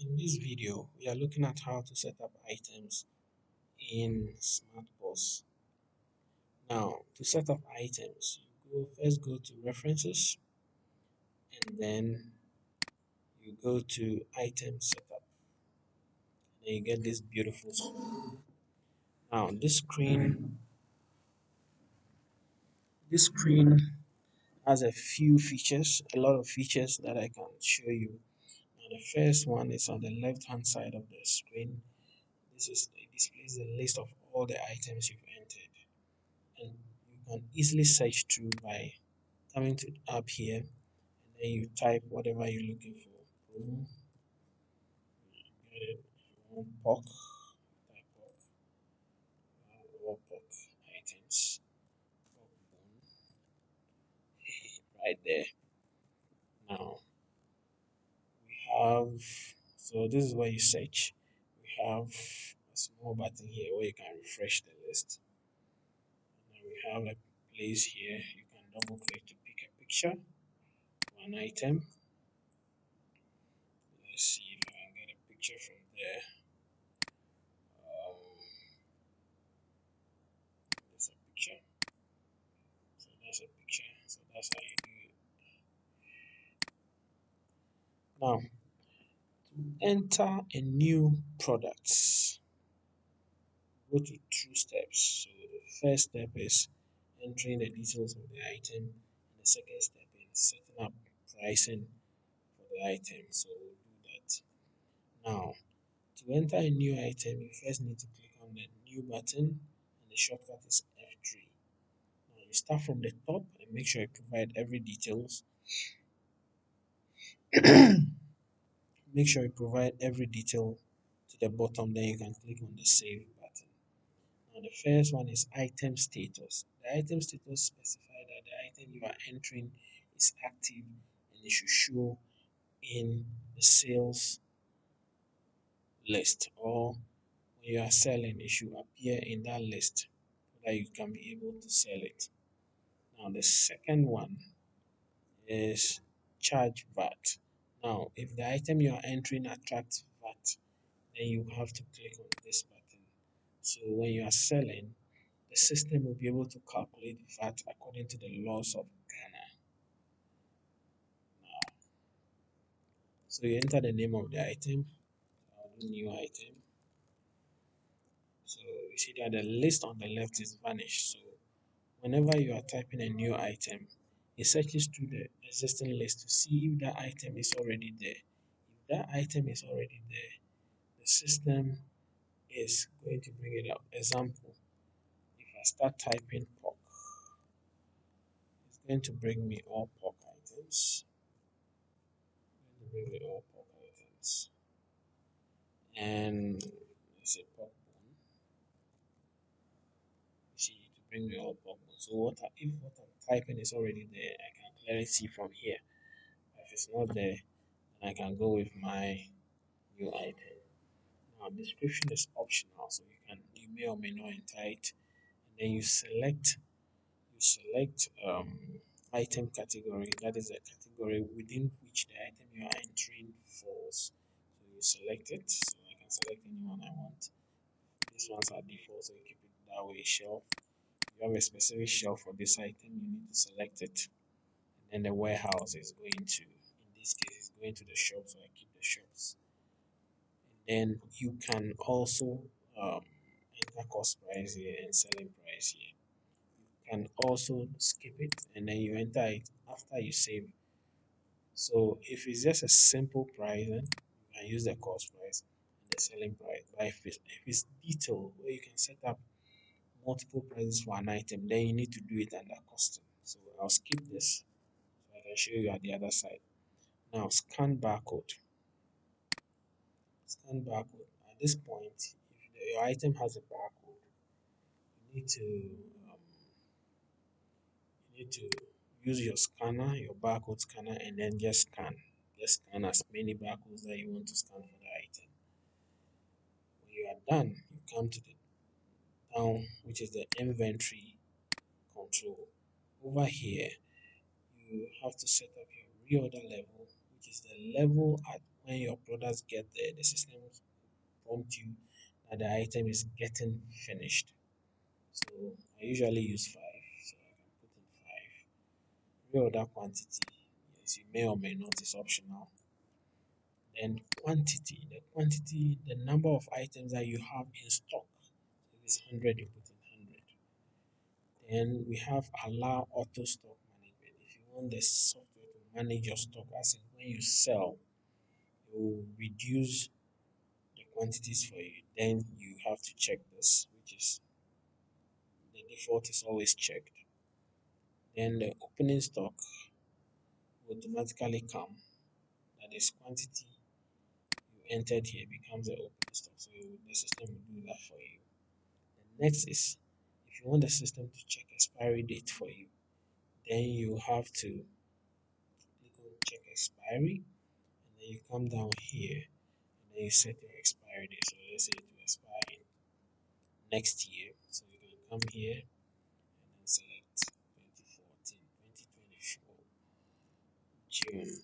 In this video, we are looking at how to set up items in SmartBoss. Now, to set up items, first go to References, and then you go to Item Setup. And you get this beautiful screen. Now, this screen has a few features, a lot of features that I can show you. Now, the first one is on the left-hand side of the screen. It displays the list of all the items you've entered, and you can easily search through by coming to up here, and then you type whatever you're looking for. Promo, if you want pork, type pork, or pork items, pork bone, right there. Now we have, so this is where you search. We have a small button here where you can refresh the list. Now we have a place here you can double click to pick a picture for an item. Let's see if I can get a picture from there. There's a picture. So that's a picture. So that's how you do it. Now, to enter a new product, go to two steps. So the first step is entering the details of the item, and the second step is setting up pricing for the item. So we'll do that. Now, to enter a new item, you first need to click on the new button, and the shortcut is F3. Now you start from the top and make sure you provide every details. Make sure you provide every detail to the bottom, then you can click on the save button. Now the first one is item status. The item status specifies that the item you are entering is active and it should show in the sales list, or when you are selling it should appear in that list so that you can be able to sell it. Now the second one is charge VAT. Now if the item you are entering attracts VAT, then you have to click on this button. So when you are selling, the system will be able to calculate VAT according to the laws of Ghana. Now, so you enter the name of the item. I'll do new item. So you see that the list on the left is vanished. So whenever you are typing a new item, it searches through the existing list to see if that item is already there. If that item is already there, the system is going to bring it up. Example, if I start typing pork, it's going to bring me all pork items. It's going to bring me all pork items. And let's say pork bone. You see, to bring me all pork bone. So if what I'm typing is already there, I can clearly see from here. If it's not there, then I can go with my new item. Now description is optional, so you may or may not enter it. And then you select item category. That is a category within which the item you are entering falls. So you select it. So I can select any one I want. These ones are default, so you keep it that way. Shelf. If you have a specific shelf for this item, you need to select it. And then the warehouse is going to, in this case, is going to the shop, so I keep the shops. And then you can also enter cost price here and selling price here. Can also skip it and then you enter it after you save. So if it's just a simple price, then you can use the cost price and the selling price. But if it's detailed where you can set up multiple prices for an item, then you need to do it under custom. So I'll skip this so I can show you at the other side. Now scan barcode. Scan barcode. At this point, if your item has a barcode, you need to um, you need to use your scanner, your barcode scanner, and then just scan. Just scan as many barcodes that you want to scan for the item. When you are done, you come to the down, which is the inventory control. Over here, you have to set up your reorder level, which is the level at when your products get there, the system will prompt you that the item is getting finished. So I usually use five. So I can put in five. Real order quantity. Yes, you may or may not, is optional. Then quantity. The number of items that you have in stock. So if it's 100, you put in 100. Then we have allow auto stock management. If you want the software to manage your stock, as in when you sell, it will reduce the quantities for you. Then you have to check this, which is the default is always checked. Then the opening stock will automatically come. That is quantity you entered here becomes the opening stock. So the system will do that for you. The next is if you want the system to check expiry date for you, then you have to click on check expiry and then you come down here and then you set your expiry date. So let's say it will expire in next year. So you can come here and then select 2014, 2024, June,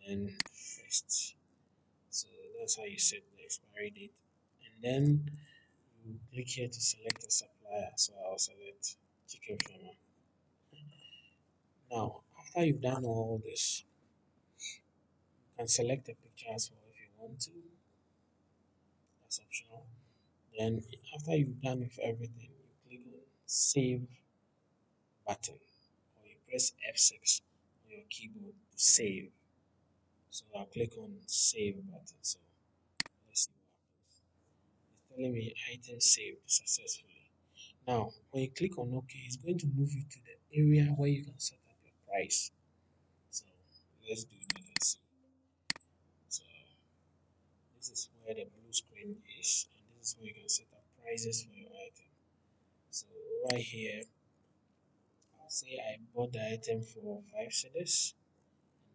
and then first. So that's how you set the expiry date. And then you click here to select a supplier. So I'll select chicken farmer. Now, after you've done all this, you can select a picture as well if you want to. That's optional. Then after you've done with everything, you click on save button or you press F6 on your keyboard to save. So I'll click on save button. So let's see what happens. It's telling me item saved successfully. Now, when you click on OK, it's going to move you to the area where you can set up your price. So let's do that and see. So this is where the blue screen is, and this is where you can set up prices for your item. So right here, I'll say I bought the item for 5 cedis,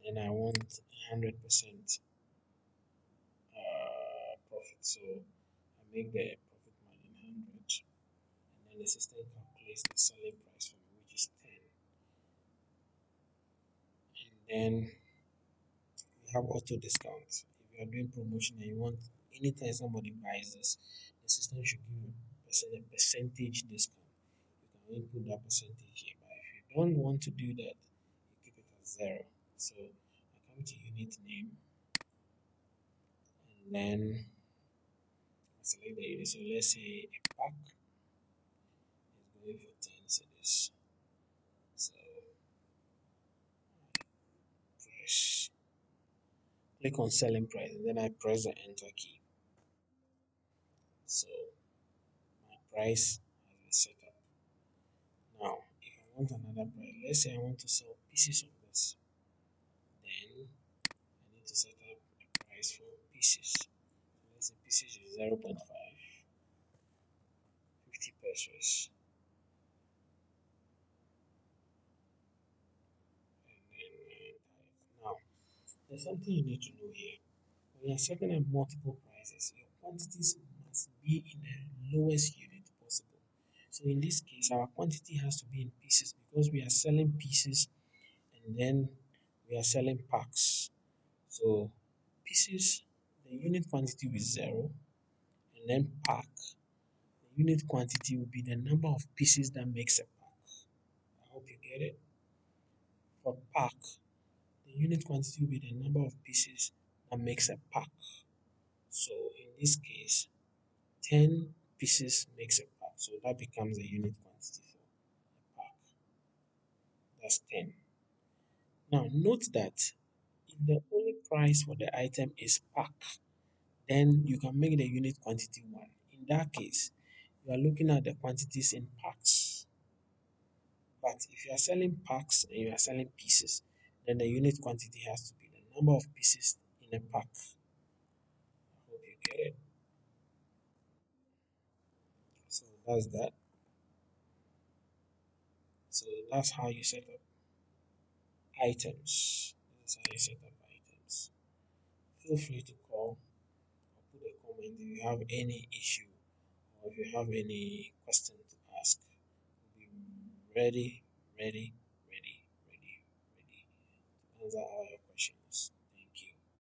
and then I want 100% profit. So I make the profit margin 100, and then the system calculates the selling price for me, which is 10. And then we have auto discount. If you are doing promotion and you want anytime somebody buys this, the system should give you a percentage discount. You can input that percentage here. But if you don't want to do that, you keep it as zero. So I come to unit name and then I select the unit. So let's say a pack is going for 10 cedis. So I press click on selling price and then I press the enter key. So my price has been set up. Now, if I want another price, let's say I want to sell pieces of this, then I need to set up a price for pieces. So let's say pieces is 0.5, 50 pesos, and then now there's something you need to know here. When you're setting up multiple prices, your quantities must be in the lowest unit possible. So in this case, our quantity has to be in pieces because we are selling pieces and then we are selling packs. So pieces, the unit quantity will be 0, and then pack, the unit quantity will be the number of pieces that makes a pack. I hope you get it. For pack, the unit quantity will be the number of pieces that makes a pack. So in this case, 10 pieces makes a pack. So that becomes the unit quantity for a pack. That's 10. Now note that if the only price for the item is pack, then you can make the unit quantity 1. In that case, you are looking at the quantities in packs. But if you are selling packs and you are selling pieces, then the unit quantity has to be the number of pieces in a pack. I hope you get it. So that's that. So that's how you set up items. That's how you set up items. Feel free to call or put a comment if you have any issue or if you have any question to ask. We'll be ready, ready, ready, ready, ready to answer all your